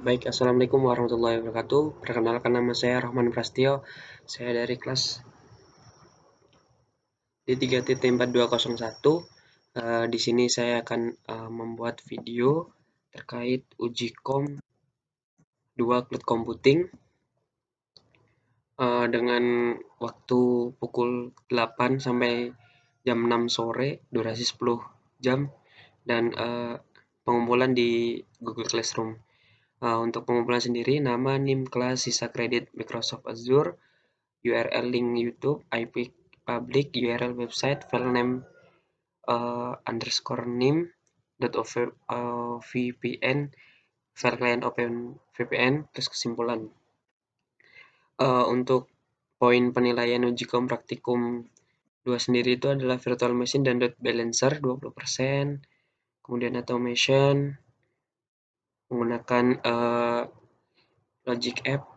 Baik, Assalamualaikum warahmatullahi wabarakatuh. Perkenalkan nama saya Rahman Prastio. Saya dari kelas D3.4201. Di sini saya akan membuat video terkait uji kom 2 cloud computing dengan waktu pukul 8 sampai jam 6 sore, durasi 10 jam, dan pengumpulan di Google Classroom. Untuk pengumpulan sendiri, nama, NIM kelas, sisa kredit Microsoft Azure, URL link YouTube, IP public, URL website, file name underscore nim .vpn, file client open VPN, terus kesimpulan. Untuk poin penilaian uji kom praktikum 2 sendiri itu adalah virtual machine dan load balancer 20%, kemudian automation menggunakan logic app,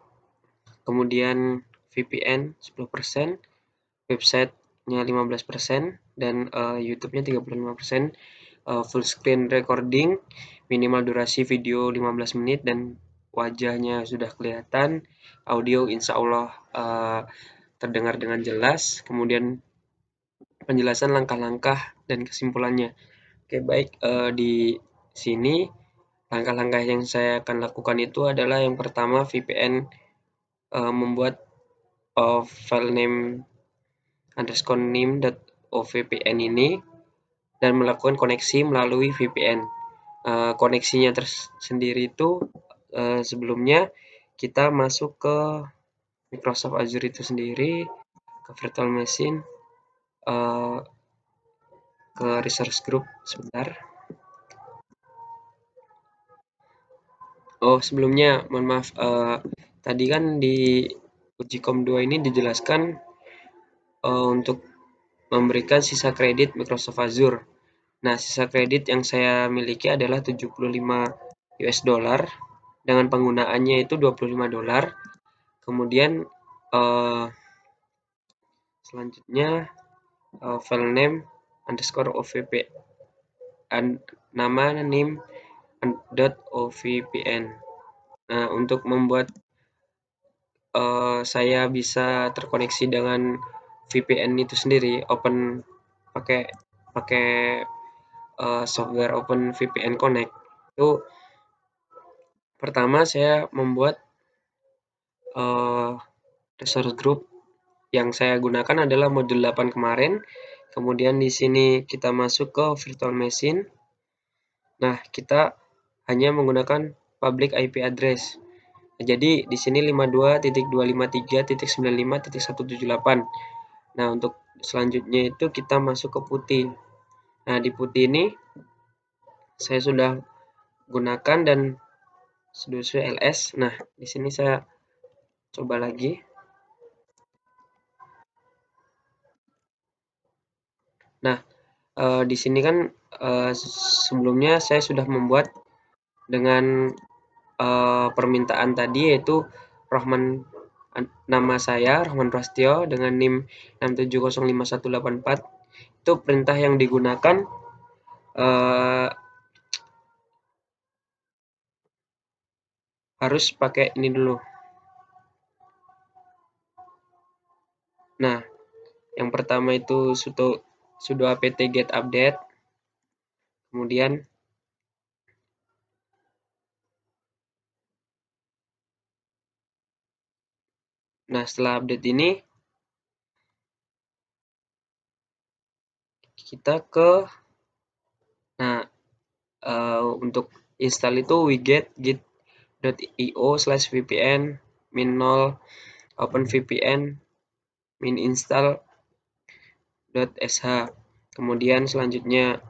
kemudian VPN 10%, website-nya 15%, dan YouTube-nya 35%, full screen recording, minimal durasi video 15 menit, dan wajahnya sudah kelihatan, audio insya Allah terdengar dengan jelas, kemudian penjelasan langkah-langkah dan kesimpulannya. Oke, baik, di sini langkah-langkah yang saya akan lakukan itu adalah yang pertama VPN, membuat file name underscore nim.ovpn ini dan melakukan koneksi melalui VPN. Koneksinya tersendiri itu sebelumnya kita masuk ke Microsoft Azure itu sendiri, ke virtual machine, ke resource group sebentar. Oh, sebelumnya mohon maaf, tadi kan di uji kom 2 ini dijelaskan untuk memberikan sisa kredit Microsoft Azure. Nah, sisa kredit yang saya miliki adalah 75 US dollar dengan penggunaannya itu 25 dolar. Kemudian selanjutnya file name underscore ovp nama nim .ovpn. Nah, untuk membuat saya bisa terkoneksi dengan VPN itu sendiri, pakai software Open VPN Connect. Itu pertama saya membuat resource group yang saya gunakan adalah modul 8 kemarin. Kemudian di sini kita masuk ke virtual machine. Nah, kita hanya menggunakan public IP address. Jadi di sini 52.253.95.178. Nah, untuk selanjutnya itu kita masuk ke putih. Nah, di putih ini saya sudah gunakan dan sudoku ls. Nah, di sini saya coba lagi. Nah, di sini kan sebelumnya saya sudah membuat dengan permintaan tadi, yaitu nama saya Rahman Prastio dengan NIM 6705184. Itu perintah yang digunakan harus pakai ini dulu. Nah, yang pertama itu sudo apt get update. Kemudian setelah update ini kita ke untuk install itu wget git.io/vpn min0 openvpn min install.sh. Kemudian selanjutnya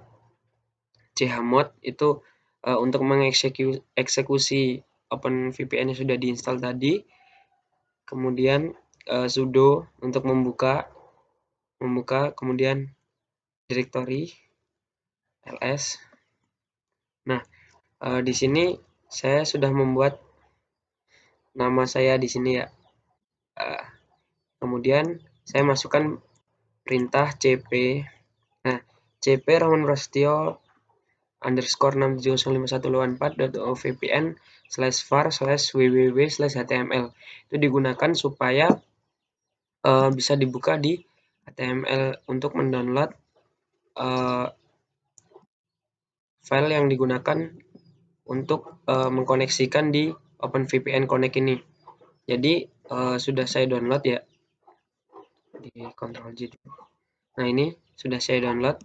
chmod itu untuk mengeksekusi OpenVPN yang sudah diinstal tadi. Kemudian sudo untuk membuka, kemudian directory ls. Nah, di sini saya sudah membuat nama saya di sini ya. Kemudian saya masukkan perintah cp. Nah, cp Rahman Prastio /var/vpn/var/www/html. Itu digunakan supaya bisa dibuka di HTML untuk mendownload file yang digunakan untuk mengkoneksikan di OpenVPN Connect ini. Jadi sudah saya download ya, di Ctrl J. Nah, ini sudah saya download.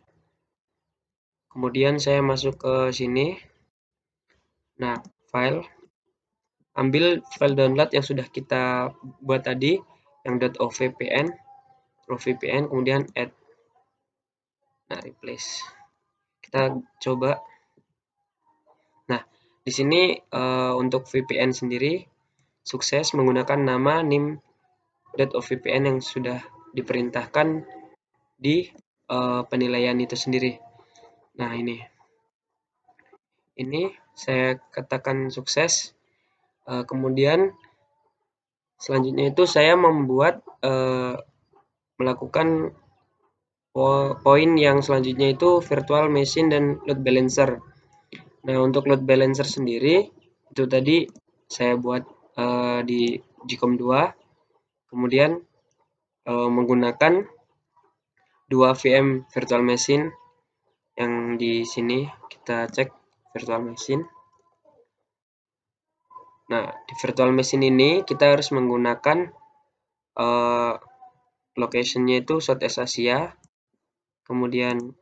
Kemudian saya masuk ke sini. Nah, ambil file download yang sudah kita buat tadi, yang .ovpn, kemudian add. Nah, replace. Kita coba. Nah, di sini untuk VPN sendiri sukses menggunakan nama nim.ovpn yang sudah diperintahkan di penilaian itu sendiri. Nah, ini saya katakan sukses. Kemudian selanjutnya itu saya melakukan poin yang selanjutnya itu virtual machine dan load balancer. Nah, untuk load balancer sendiri itu tadi saya buat di GCOM 2, kemudian menggunakan 2 VM virtual machine yang di sini kita cek virtual machine. Nah, di virtual machine ini kita harus menggunakan location-nya itu Southeast Asia, kemudian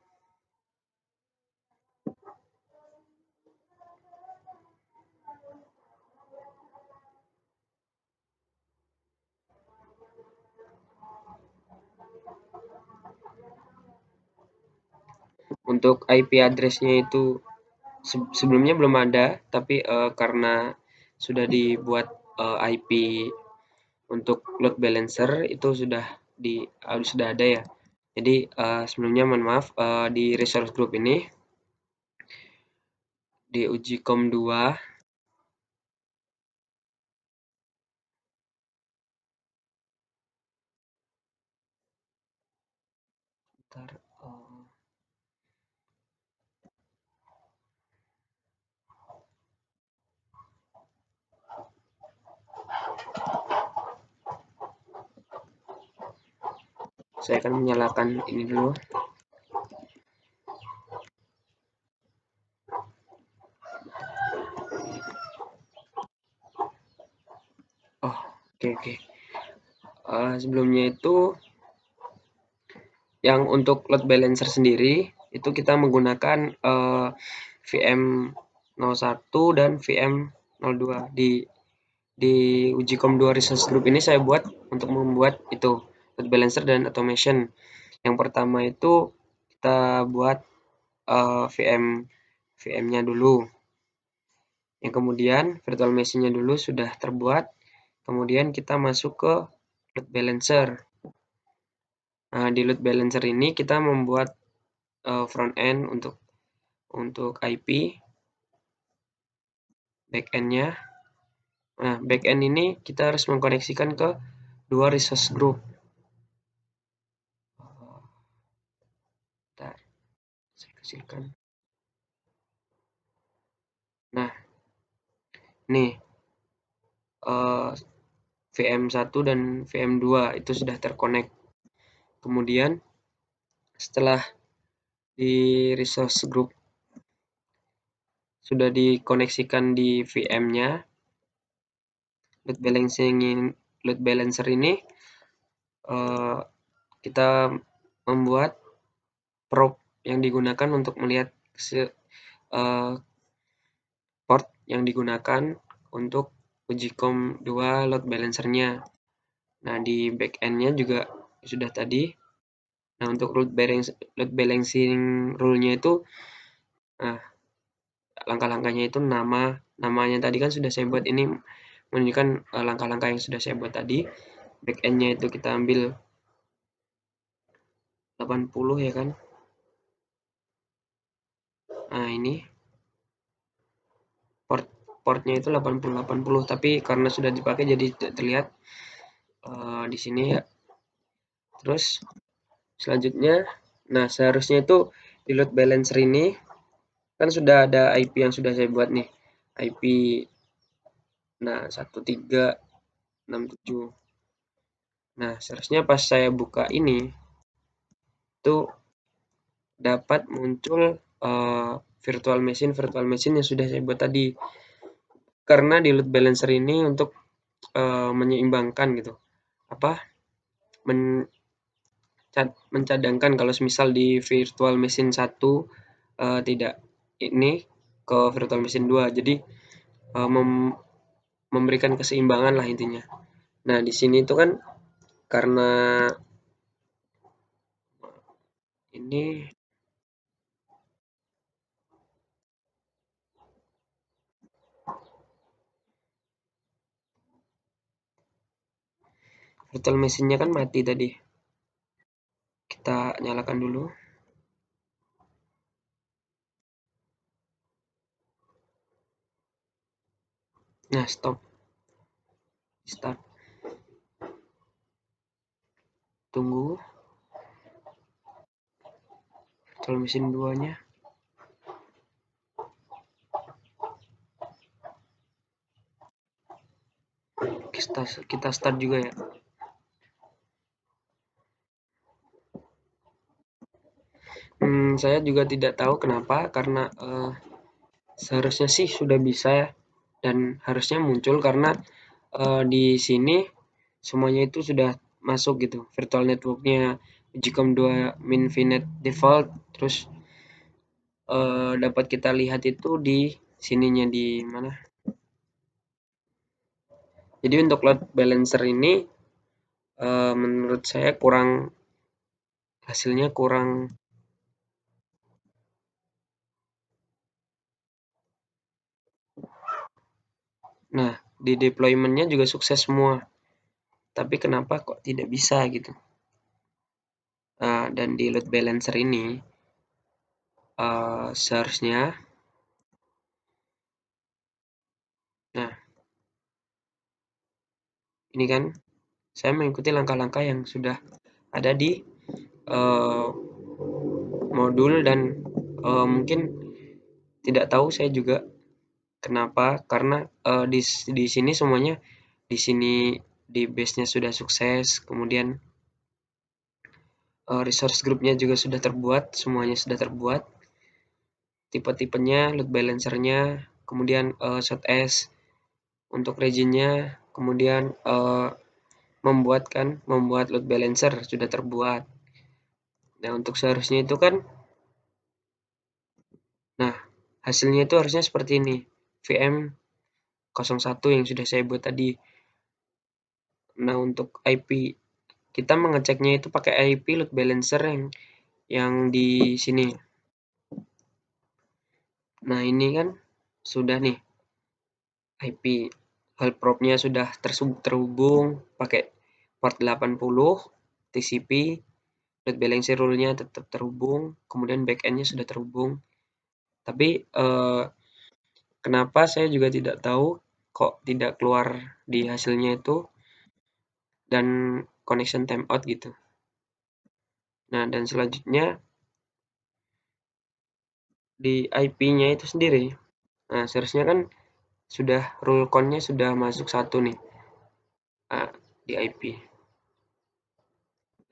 untuk IP address-nya itu sebelumnya belum ada, tapi karena sudah dibuat IP untuk load balancer itu sudah ada ya. Jadi sebelumnya mohon maaf, di resource group ini di UGCOM 2 saya akan menyalakan ini dulu. Oke. Sebelumnya itu yang untuk load balancer sendiri itu kita menggunakan VM01 dan VM02 di UGCOM 2 resource group ini saya buat untuk membuat itu load balancer dan automation. Yang pertama itu kita buat VM-nya dulu. Yang kemudian virtual machine-nya dulu sudah terbuat. Kemudian kita masuk ke load balancer. Nah, di load balancer ini kita membuat front end untuk IP, backend-nya. Nah, backend ini kita harus mengkoneksikan ke 2 resource group. Bentar, saya kecilkan. Nah, nih VM1 dan VM2 itu sudah terkonek. Kemudian setelah di resource group sudah dikoneksikan di VM-nya, load balancer ini kita membuat probe yang digunakan untuk melihat port yang digunakan untuk UGCOM 2 load balancer-nya. Nah, di backend-nya juga sudah tadi. Nah, untuk load balancing rule-nya itu langkah-langkahnya itu namanya tadi kan sudah saya buat, ini menunjukkan langkah-langkah yang sudah saya buat tadi. Backend-nya itu kita ambil 80 ya kan. Nah, ini portnya itu 80 tapi karena sudah dipakai jadi tidak terlihat di sini ya. Terus selanjutnya, nah seharusnya itu di load balancer ini Kan sudah ada IP yang sudah saya buat nih. IP nah 1367. Nah, seharusnya pas saya buka ini itu dapat muncul virtual machine yang sudah saya buat tadi. Karena di load balancer ini untuk menyeimbangkan gitu. Apa? Mencadangkan kalau misal di virtual machine satu tidak ini ke virtual machine 2. Jadi memberikan keseimbangan lah intinya. Nah, di sini itu kan karena ini virtual machine-nya kan mati tadi. Kita nyalakan dulu. Nah, stop. Start. Tunggu virtual machine 2-nya. Kita start juga ya. Saya juga tidak tahu kenapa karena seharusnya sih sudah bisa ya dan harusnya muncul karena di sini semuanya itu sudah masuk gitu. Virtual network-nya Gcom 2 Minfinet default, terus dapat kita lihat itu di sininya di mana. Jadi untuk load balancer ini menurut saya hasilnya kurang. Nah, di deployment-nya juga sukses semua. Tapi kenapa kok tidak bisa gitu. Dan di load balancer ini seharusnya, nah ini kan saya mengikuti langkah-langkah yang sudah ada di uh, modul dan mungkin tidak tahu saya juga kenapa karena di sini semuanya di sini di base-nya sudah sukses, kemudian resource group-nya juga sudah terbuat, semuanya sudah terbuat, tipe-tipenya, load balancer-nya, kemudian SOT-S untuk region-nya, kemudian membuat load balancer sudah terbuat. Nah, untuk seharusnya itu kan, nah hasilnya itu harusnya seperti ini. VM 01 yang sudah saya buat tadi. Nah, untuk IP kita mengeceknya itu pakai IP load balancer yang di sini. Nah, ini kan sudah nih IP hal prop-nya sudah terhubung pakai port 80 TCP, load balancer rule-nya tetap terhubung, kemudian backend-nya sudah terhubung. Tapi kenapa saya juga tidak tahu kok tidak keluar di hasilnya itu dan connection timeout gitu. Nah, dan selanjutnya di IP-nya itu sendiri. Nah, seharusnya kan sudah rule count-nya sudah masuk satu nih di IP.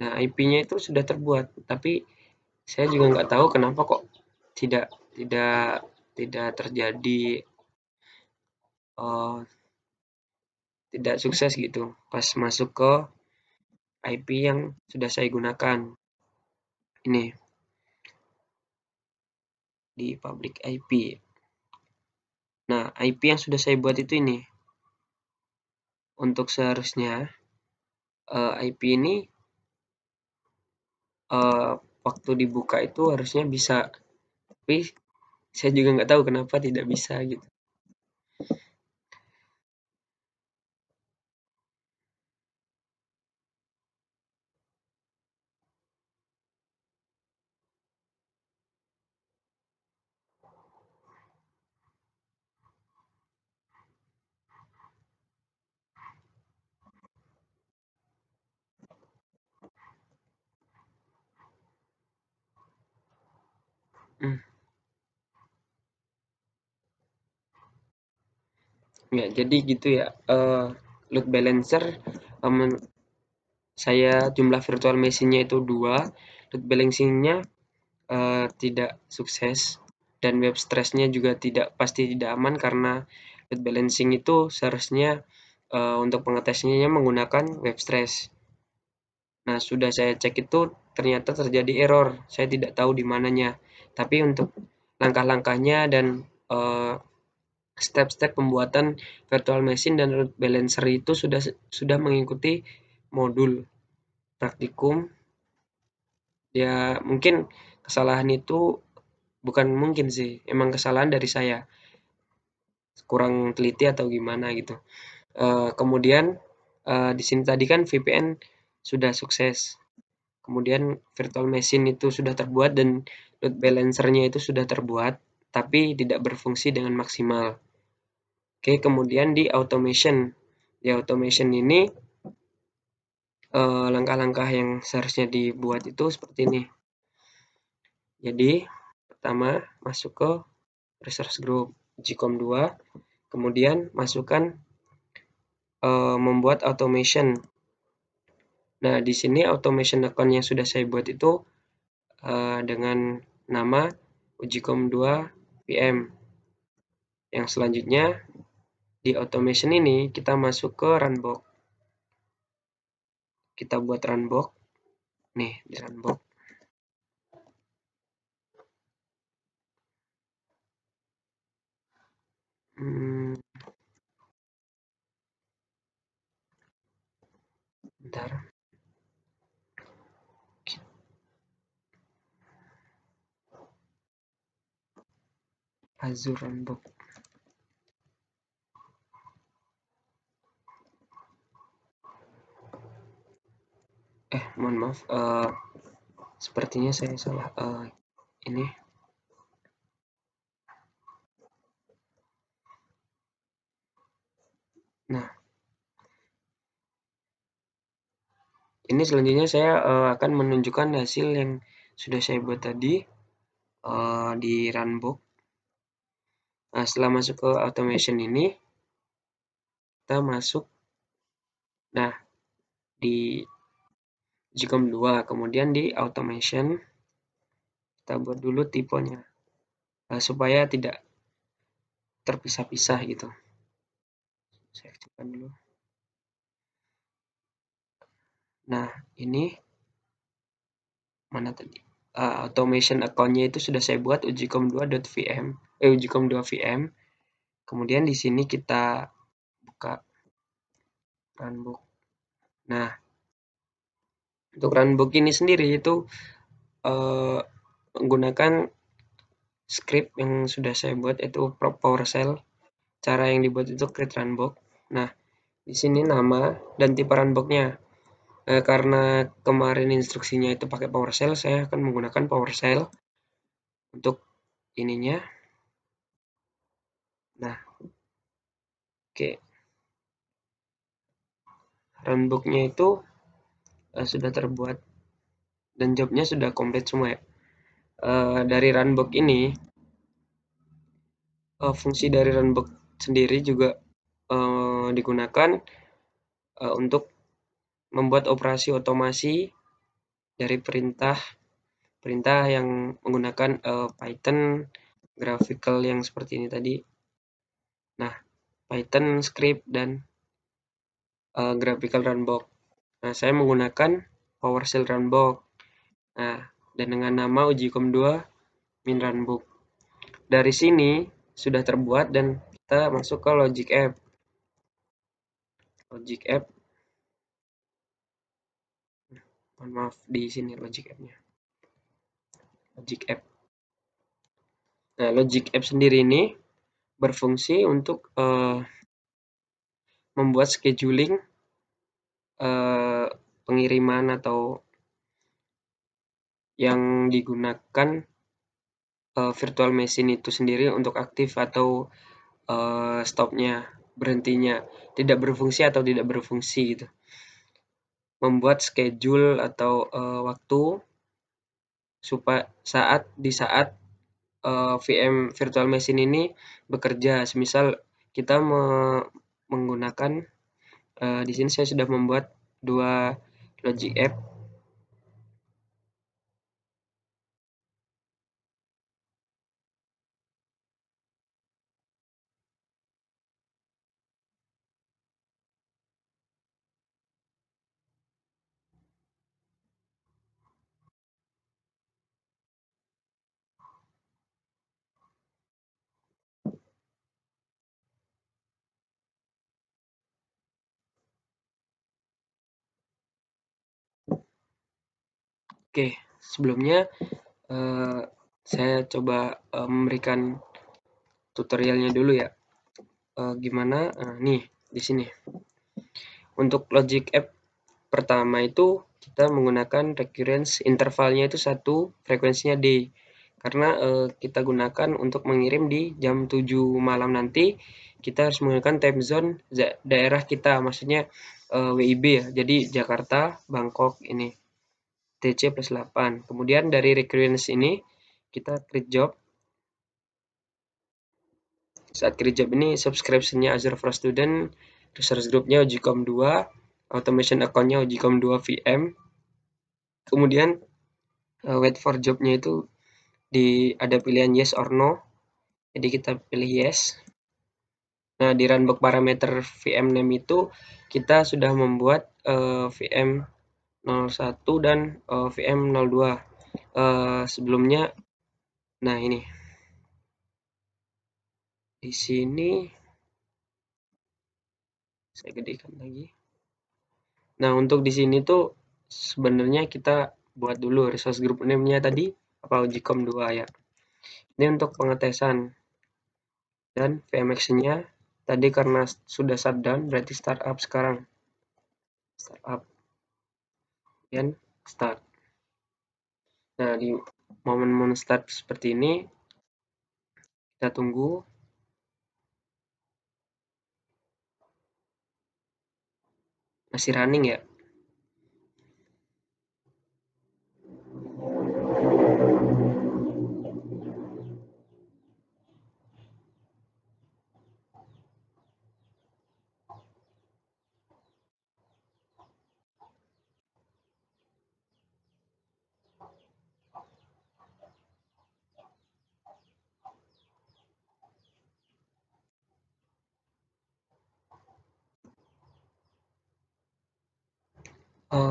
Nah, IP-nya itu sudah terbuat, tapi saya juga nggak tahu kenapa kok tidak tidak tidak terjadi uh, tidak sukses gitu pas masuk ke IP yang sudah saya gunakan. Ini di public IP. Nah, IP yang sudah saya buat itu ini. Untuk seharusnya IP ini waktu dibuka itu harusnya bisa, tapi saya juga nggak tahu kenapa tidak bisa gitu. Hmm. Ya, jadi gitu ya. Load balancer, saya jumlah virtual machine-nya itu 2, load balancing-nya tidak sukses, dan web stress-nya juga pasti tidak aman karena load balancing itu seharusnya untuk pengetesnya menggunakan web stress. Nah, sudah saya cek itu ternyata terjadi error. Saya tidak tahu di mananya. Tapi untuk langkah-langkahnya dan step-step pembuatan virtual machine dan load balancer itu sudah mengikuti modul praktikum. Ya, mungkin kesalahan itu bukan mungkin sih, emang kesalahan dari saya. Kurang teliti atau gimana gitu. Kemudian di sini tadi kan VPN sudah sukses. Kemudian virtual machine itu sudah terbuat dan load balancer-nya itu sudah terbuat, tapi tidak berfungsi dengan maksimal. Oke, kemudian di automation. Di automation ini langkah-langkah yang seharusnya dibuat itu seperti ini. Jadi, pertama masuk ke resource group GCOM 2, kemudian masukkan membuat automation. Nah, di sini automation account yang sudah saya buat itu dengan nama Ujicom 2 VM. Yang selanjutnya di automation ini kita masuk ke runbox. Kita buat runbox. Nih, di runbox. Bentar. Azure runbox. Mohon maaf. Sepertinya saya salah. Ini. Nah, ini selanjutnya saya akan menunjukkan hasil yang sudah saya buat tadi di runbox. Nah, setelah masuk ke automation ini, kita masuk. Nah, di GCOM 2, kemudian di automation, kita buat dulu tipenya supaya tidak terpisah-pisah gitu. Saya kecilkan dulu. Nah, ini mana tadi? Automation account-nya itu sudah saya buat ujicom2.vm, ujicom2vm. Kemudian di sini kita buka runbook. Nah, untuk runbook ini sendiri itu menggunakan script yang sudah saya buat, yaitu PowerShell. Cara yang dibuat itu create runbook. Nah, di sini nama dan tipe runbooknya. Karena kemarin instruksinya itu pakai PowerShell, saya akan menggunakan PowerShell untuk ininya. Nah, oke. Runbooknya itu sudah terbuat dan jobnya sudah komplit semua ya. Dari runbook ini, fungsi dari runbook sendiri juga digunakan untuk membuat operasi otomasi dari perintah yang menggunakan Python graphical yang seperti ini tadi. Nah, Python script dan graphical runbook. Nah, saya menggunakan PowerShell runbook. Nah, dan dengan nama ujicom 2 min runbook. Dari sini sudah terbuat dan kita masuk ke logic app. Logic app. Mohon maaf, di sini logic app-nya. Logic app. Nah, logic app sendiri ini berfungsi untuk membuat scheduling pengiriman atau yang digunakan virtual machine itu sendiri untuk aktif atau stopnya, berhentinya, tidak berfungsi atau tidak berfungsi gitu. Membuat schedule atau waktu supaya di saat VM virtual machine ini bekerja. Semisal kita menggunakan di sini saya sudah membuat dua logic app. Oke, sebelumnya saya coba memberikan tutorialnya dulu ya. Gimana? Nih di sini. Untuk logic app pertama itu kita menggunakan recurrence intervalnya itu 1, frekuensinya D. Karena kita gunakan untuk mengirim di jam 7 malam nanti, kita harus menggunakan time zone daerah kita, maksudnya WIB ya. Jadi Jakarta, Bangkok ini TC plus 8. Kemudian dari recurrence ini kita create job. Saat create job ini subscription-nya Azure for Student, resource group-nya Ujicom 2, automation account-nya Ujicom 2 VM. Kemudian wait for job-nya itu ada pilihan yes or no. Jadi kita pilih yes. Nah, di runbook parameter VM name itu kita sudah membuat VM 01 dan VM 02. Sebelumnya, nah ini di sini saya gedekan lagi. Nah, untuk di sini tuh sebenarnya kita buat dulu resource group name-nya tadi apa Ujicom 2 ya. Ini untuk pengetesan. Dan VMX-nya tadi karena sudah shutdown berarti startup sekarang. Startup. Dan start. Nah, di momen-momen start seperti ini kita tunggu. Masih running ya.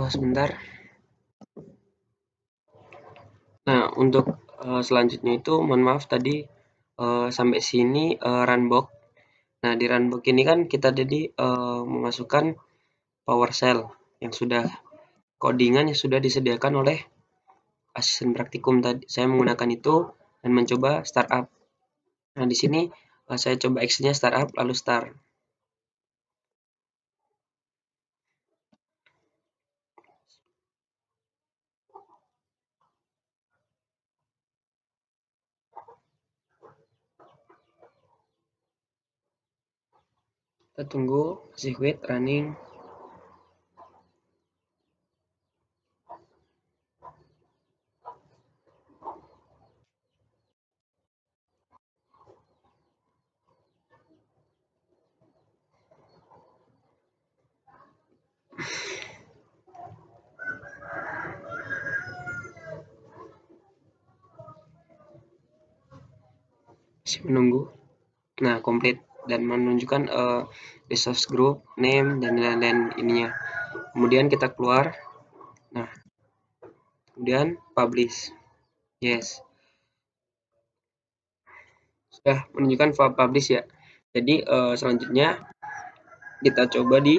Sebentar. Nah, untuk selanjutnya itu mohon maaf tadi sampai sini runbook. Nah, di runbook ini kan kita tadi memasukkan PowerShell yang sudah codingan yang sudah disediakan oleh asisten praktikum tadi. Saya menggunakan itu dan mencoba startup. Nah, di sini saya coba action-nya startup lalu start. Kita tunggu, masih wait running. Masih menunggu. Nah, komplit dan menunjukkan resource group, name dan lain-lain ininya. Kemudian kita keluar. Nah, kemudian publish. Yes. Sudah menunjukkan file publish ya. Jadi selanjutnya kita coba di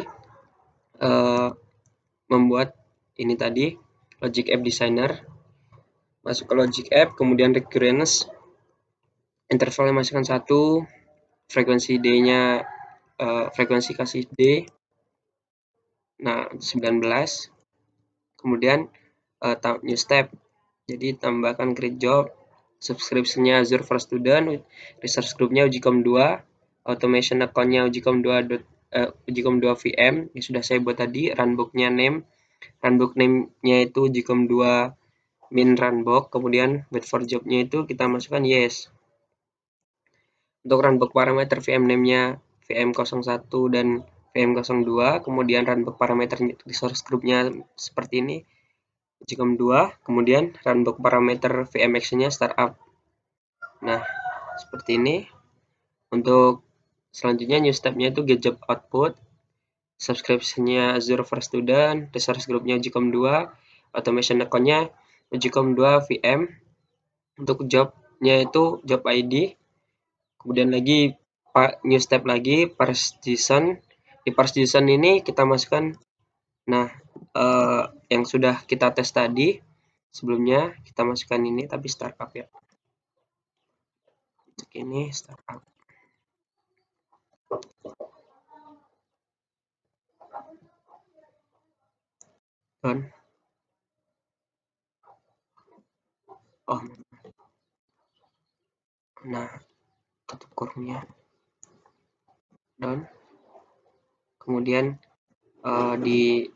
membuat ini tadi Logic App Designer. Masuk ke Logic App, kemudian recurrence, intervalnya masukkan 1, frekuensi D-nya frekuensi kasih D. Nah, 19. Kemudian new step. Jadi tambahkan create job, subscription-nya Azure for Student, resource group-nya Ujicom 2, automation account-nya Ujicom 2 Ujicom 2 VM yang sudah saya buat tadi, runbook-nya name, runbook name-nya itu Ujicom 2 min runbook, kemudian wait for job-nya itu kita masukkan yes. Untuk runbook parameter VM name-nya VM01 dan VM02, kemudian runbook parameter resource groupnya seperti ini, Gcom 2, kemudian runbook parameter VM action-nya startup. Nah, seperti ini. Untuk selanjutnya new step-nya itu get job output, subscription-nya Azure for Student, resource group-nya Gcom 2, automation account-nya Gcom 2 VM. Untuk job-nya itu job ID. Kemudian lagi new step lagi parse JSON. Di parse JSON ini kita masukkan yang sudah kita tes tadi. Sebelumnya kita masukkan ini tapi startup ya. Untuk ini startup. Done. Oh. Nah, tutup kurungnya. Done. Kemudian di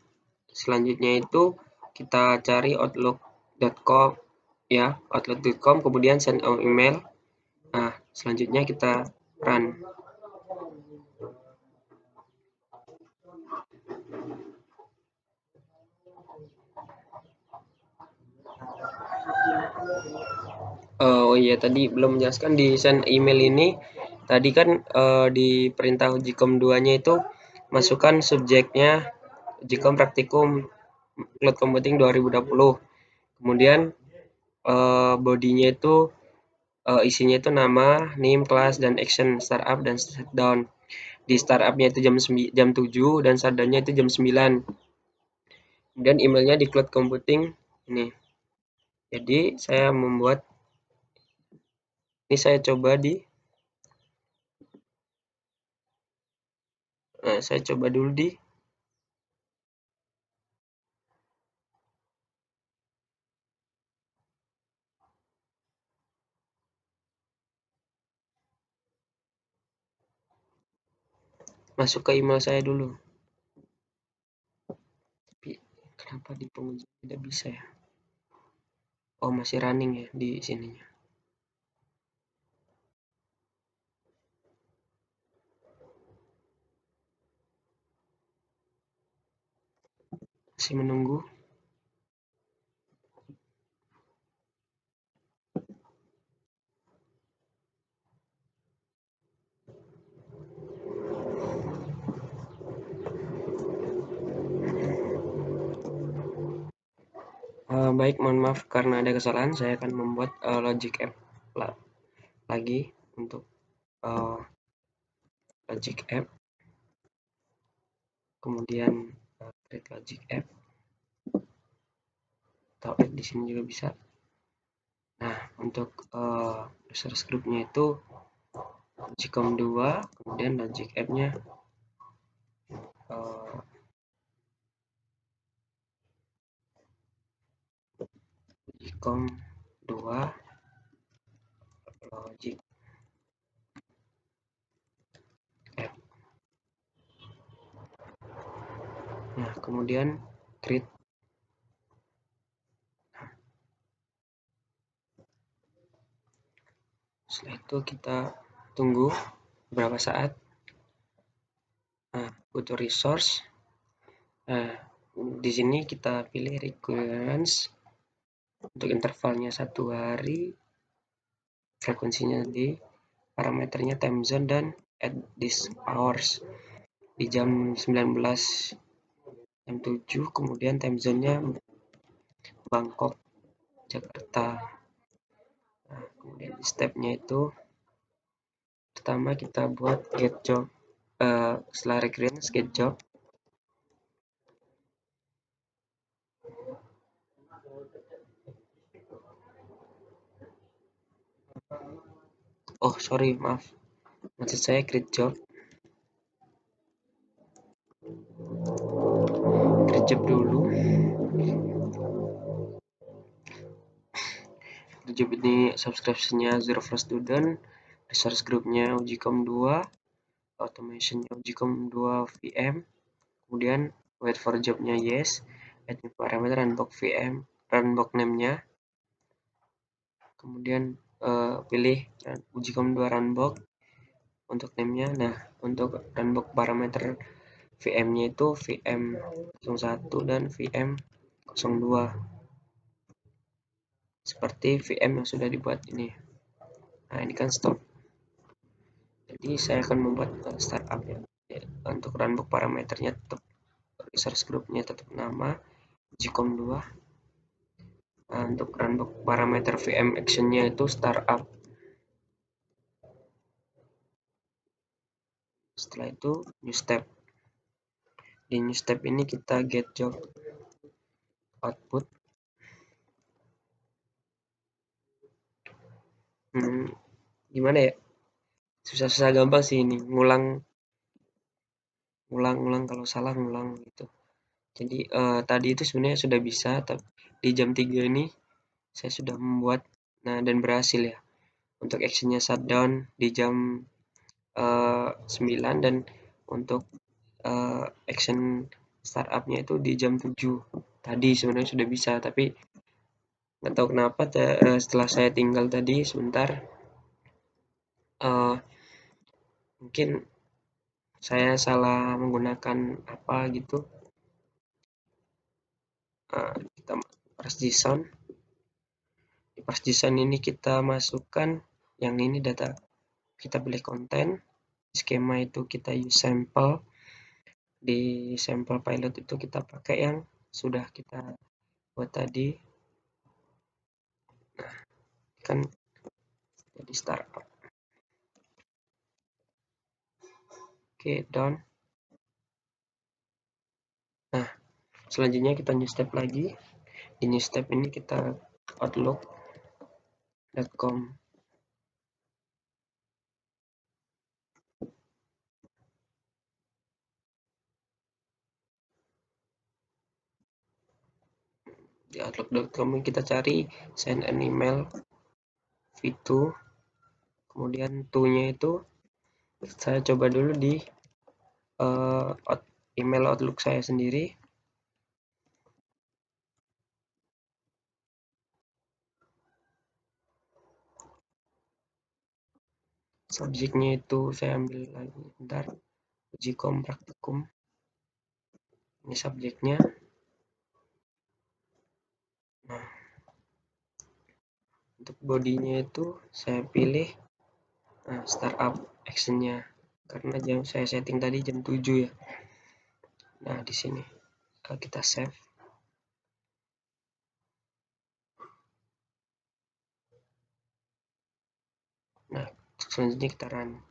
selanjutnya itu kita cari outlook.com ya, outlook.com, kemudian send email. Nah, selanjutnya kita run. Oh iya, tadi belum menjelaskan di send email ini. Tadi kan di perintah Gcom 2-nya itu masukkan subjeknya Gcom Praktikum Cloud Computing 2020. Kemudian bodinya itu isinya itu nama, name, kelas, dan action startup dan shutdown. Di startupnya itu jam 7 dan shutdownnya itu jam 9. Kemudian emailnya di Cloud Computing ini. Jadi saya membuat ini, saya coba saya coba dulu di masuk ke email saya dulu. Tapi kenapa di penguji tidak bisa ya? Oh, masih running ya di sininya. Masih menunggu. Baik, mohon maaf karena ada kesalahan. Saya akan membuat logic app lagi untuk logic app. Kemudian create logic app. Atau add di sini juga bisa. Nah, untuk resource groupnya itu Gcom 2, kemudian logic app-nya Gcom 2 logic app. Nah, kemudian create. Setelah itu kita tunggu beberapa saat. Nah, butuh resource. Nah, di sini kita pilih recurrence untuk intervalnya 1 hari, frekuensinya di parameternya time zone dan at this hours di jam 19 jam 7, kemudian time zone-nya Bangkok, Jakarta. Nah, kemudian step-nya itu pertama kita buat get job, setelah recurrence get job. Oh sorry, maaf, maksud saya create job. Create job dulu. Create job ini subscription-nya Zero for Student, resource group-nya Gcom 2, automation-nya Gcom 2 VM, kemudian wait for job-nya yes, add new parameter runbook VM, runbook name-nya, kemudian pilih Gcom 2 runbook, untuk name-nya. Nah, untuk runbook parameter VM-nya itu VM01 dan VM02 seperti VM yang sudah dibuat ini. Nah, ini kan stop. Jadi saya akan membuat startup ya. Untuk runbook parameternya tetap resource group-nya tetap nama gcom2. Nah, untuk runbook parameter VM action-nya itu startup. Setelah itu new step. Di new step ini kita get job output. Gimana ya? Susah-susah gampang sih ini. Ngulang kalau salah ngulang gitu. Jadi tadi itu sebenarnya sudah bisa, tapi di jam 3 ini saya sudah membuat, nah dan berhasil ya. Untuk actionnya shutdown di jam 9 dan untuk action startupnya itu di jam 7. Tadi sebenarnya sudah bisa, tapi nggak tahu kenapa setelah saya tinggal tadi sebentar, mungkin saya salah menggunakan apa gitu. Kita press JSON. Di press JSON ini kita masukkan yang ini data, kita pilih konten. Skema itu kita use sample. Di sampel pilot itu kita pakai yang sudah kita buat tadi. Nah, kan jadi startup. Oke, done. Nah, selanjutnya kita new step lagi. Di new step ini kita outlook.com. Di outlook.com kita cari send an email v2, kemudian to-nya itu saya coba dulu di email outlook saya sendiri. Subjeknya itu saya ambil lagi bentar, Gcom praktikum. Ini subjeknya. Nah, untuk bodinya itu saya pilih startup actionnya, karena jam saya setting tadi jam 7 ya. Nah, di sini kita save. Nah, selanjutnya kita run.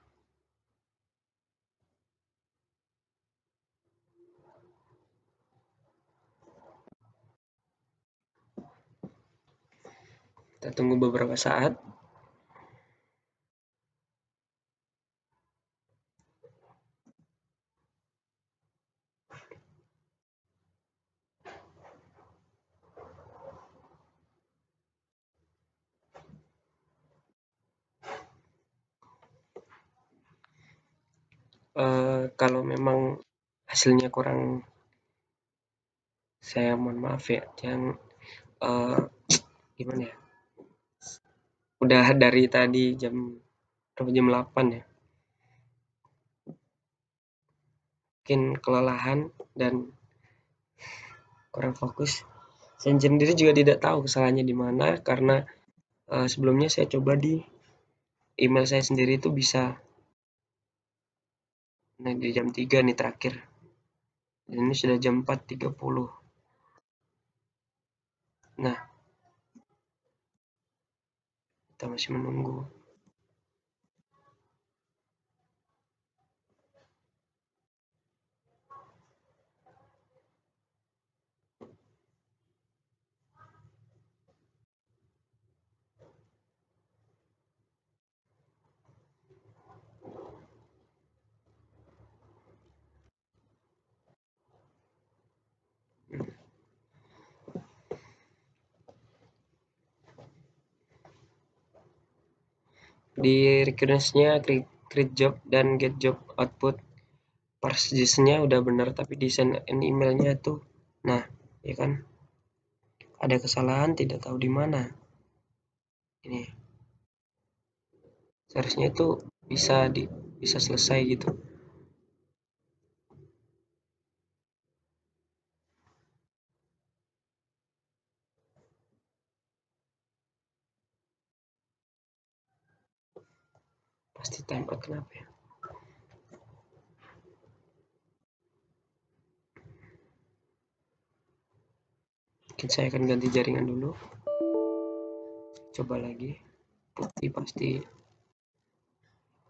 Kita tunggu beberapa saat. Kalau memang hasilnya kurang, saya mohon maaf ya, yang gimana ya, udah dari tadi jam 8 ya, mungkin kelelahan dan kurang fokus. Saya sendiri juga tidak tahu kesalahannya di mana, karena sebelumnya saya coba di email saya sendiri itu bisa. Nah, di jam 3 nih terakhir. Dan ini sudah jam 4.30. Nah, kita masih menunggu. Di requirements-nya create job dan get job output, parse JSON-nya udah benar, tapi di send an email-nya tuh, nah, ya kan, ada kesalahan, tidak tahu di mana. Ini seharusnya itu bisa di bisa selesai gitu. Pasti timeout kenapa ya? Mungkin saya akan ganti jaringan dulu. Coba lagi. Bukti pasti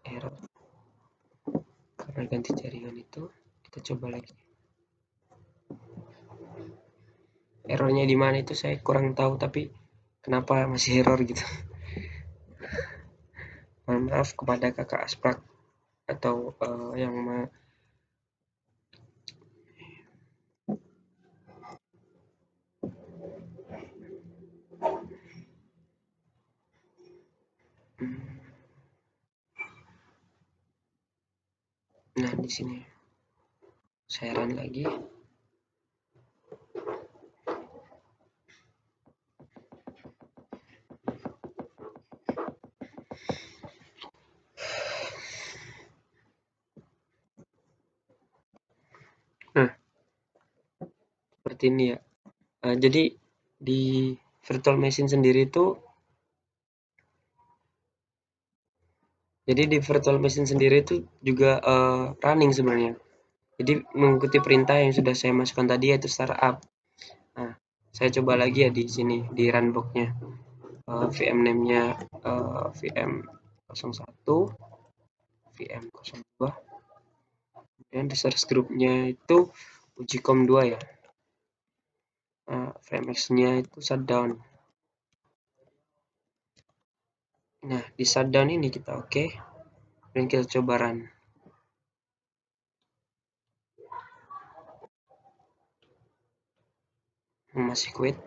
error karena ganti jaringan itu. Kita coba lagi. Errornya di mana itu saya kurang tahu, tapi kenapa masih error gitu. Mohon maaf kepada kakak Asprak atau yang nah di sini saya run lagi. Nah, seperti ini ya. Jadi di virtual machine sendiri itu, juga running sebenarnya. Jadi mengikuti perintah yang sudah saya masukkan tadi, yaitu startup. Nah, saya coba lagi ya di sini di runbox-nya. VM name-nya VM01, VM02, dan resource group-nya itu Ujicom 2 ya. VMX-nya itu shutdown. Nah, di shutdown ini kita oke, dan kita coba run. Masih quit.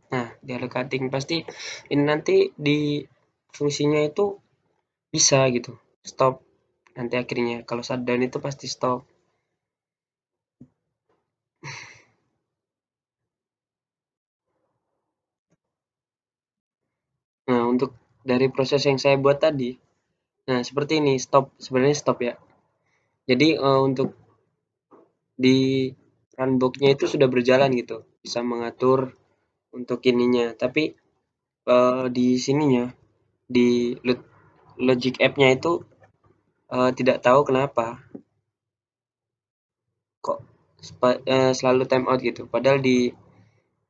Nah, diallocating pasti ini nanti di fungsinya itu bisa gitu, stop nanti akhirnya. Kalau shutdown itu pasti stop. Nah, untuk dari proses yang saya buat tadi, nah seperti ini, stop, sebenarnya stop ya. Jadi untuk di runbox-nya itu sudah berjalan gitu, bisa mengatur untuk ininya. Tapi di sininya, di logic app-nya itu tidak tahu kenapa kok selalu time out gitu. Padahal di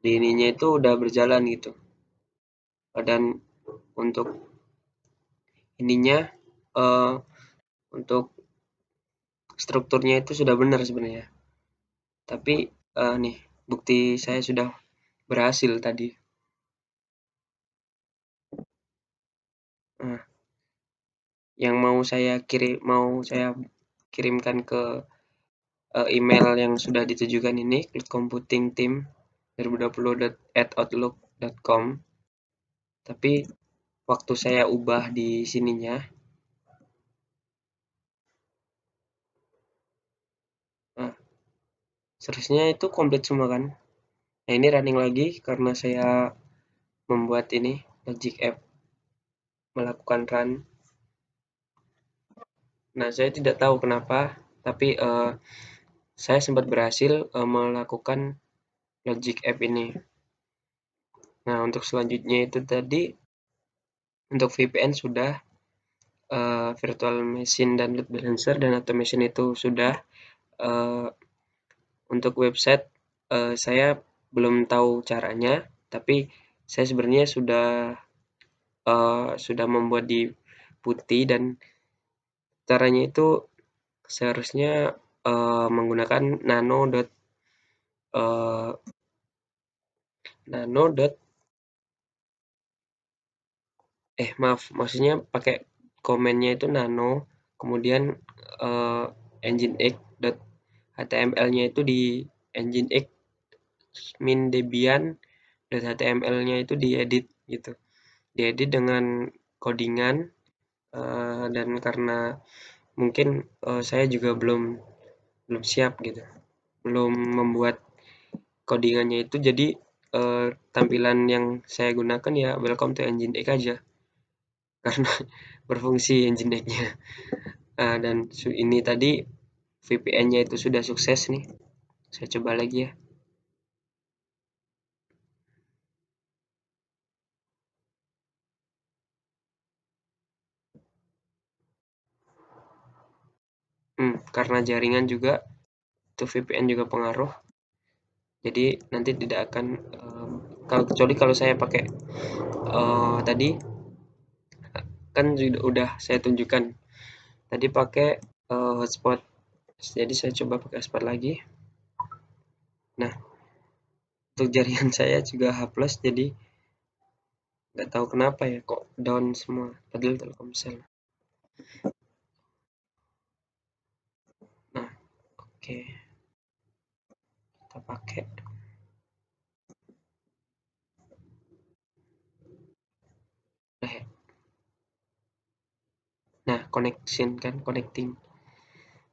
ininya itu udah berjalan gitu. Dan untuk ininya eh, untuk strukturnya itu sudah benar sebenarnya. Tapi nih bukti saya sudah berhasil tadi. Nah, yang mau saya kirimkan ke email yang sudah ditujukan ini, cloudcomputingteam2020@outlook.com. Tapi waktu saya ubah di sininya, nah, seharusnya itu komplit semua kan. Nah, ini running lagi karena saya membuat ini Logic App melakukan run. Nah, saya tidak tahu kenapa, tapi saya sempat berhasil melakukan Logic App ini. Nah, untuk selanjutnya itu tadi untuk VPN sudah, virtual machine dan load balancer dan automation itu sudah. Uh, untuk website saya belum tahu caranya, tapi saya sebenarnya sudah membuat di Putih, dan caranya itu seharusnya menggunakan uh, nano dot maaf, maksudnya pakai komennya itu nano, kemudian nginx.html-nya itu di nginx min debian.html-nya itu diedit gitu. Diedit dengan codingan dan karena mungkin, saya juga belum belum siap gitu, belum membuat codingannya itu jadi, tampilan yang saya gunakan ya welcome to Nginx aja, karena berfungsi Nginx-nya. Dan ini tadi VPN-nya itu sudah sukses nih, saya coba lagi ya. Karena jaringan juga, itu VPN juga pengaruh, jadi nanti tidak akan, kalau kecuali kalau saya pakai, tadi kan udah saya tunjukkan, tadi pakai, hotspot, jadi saya coba pakai hotspot lagi. Nah, untuk jaringan saya juga H+, jadi nggak tahu kenapa ya kok down semua, padahal Telkomsel. Nah, oke, kita pakai. Nah, nah connection kan, connecting.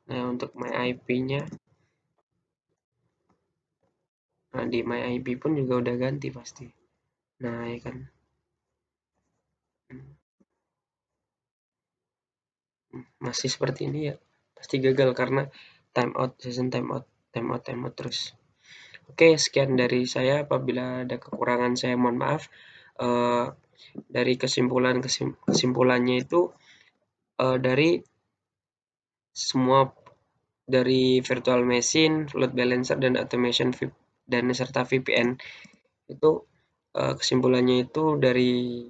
Nah, untuk my IP-nya, nah di my IP pun juga udah ganti pasti. Nah, ya kan. Masih seperti ini ya, pasti gagal karena timeout, session timeout, timeout, timeout terus. Oke, sekian dari saya. Apabila ada kekurangan saya mohon maaf. Eh, dari kesimpulannya itu, dari semua, dari virtual machine, load balancer, dan automation dan serta VPN itu, kesimpulannya itu dari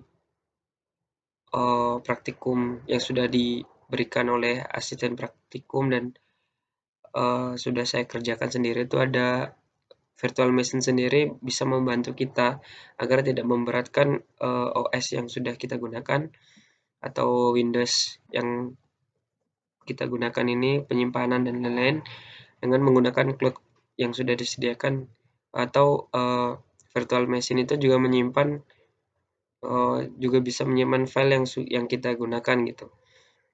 praktikum yang sudah diberikan oleh asisten praktikum dan sudah saya kerjakan sendiri, itu ada virtual machine sendiri bisa membantu kita agar tidak memberatkan OS yang sudah kita gunakan atau Windows yang kita gunakan ini, penyimpanan dan lain-lain, dengan menggunakan cloud yang sudah disediakan, atau virtual machine itu juga menyimpan, juga bisa menyimpan file yang kita gunakan gitu.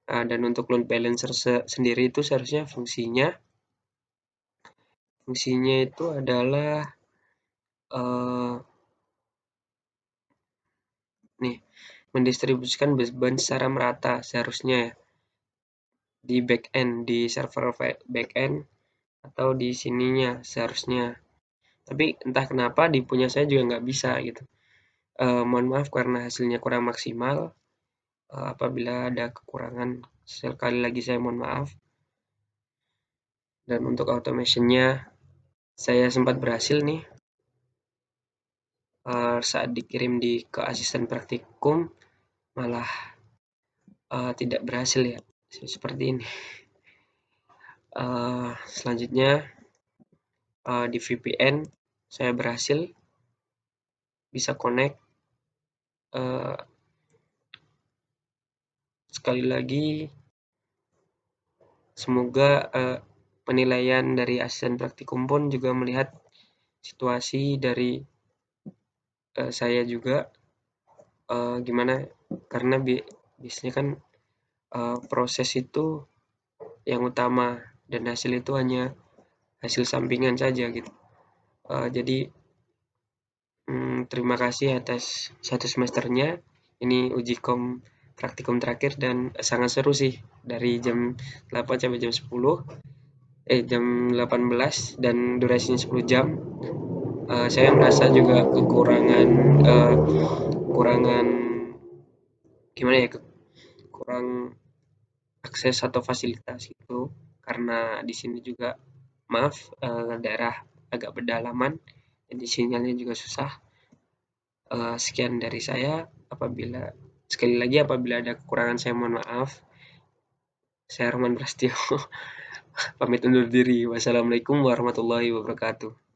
Dan untuk load balancer sendiri itu seharusnya fungsinya itu adalah, nih, mendistribusikan beban secara merata seharusnya ya, di backend, di server backend atau di sininya seharusnya. Tapi entah kenapa di punya saya juga nggak bisa gitu. Mohon maaf karena hasilnya kurang maksimal. Apabila ada kekurangan, sekali lagi saya mohon maaf. Dan untuk automationnya saya sempat berhasil nih, saat dikirim ke asisten praktikum malah tidak berhasil ya, seperti ini. Selanjutnya, di VPN saya berhasil bisa connect. Sekali lagi semoga penilaian dari asisten praktikum pun juga melihat situasi dari saya juga, gimana, karena biasanya kan proses itu yang utama dan hasil itu hanya hasil sampingan saja gitu. Jadi terima kasih atas 1 semesternya. Ini uji praktikum terakhir dan sangat seru sih, dari jam 8 sampai jam 18 dan durasinya 10 jam. Saya merasa juga kekurangan gimana ya, kurang akses atau fasilitas itu, karena di sini juga maaf, daerah agak pedalaman, jadi sinyalnya juga susah. Sekian dari saya. Sekali lagi apabila ada kekurangan saya mohon maaf. Saya Arman Prasetyo pamit undur diri. Wassalamualaikum warahmatullahi wabarakatuh.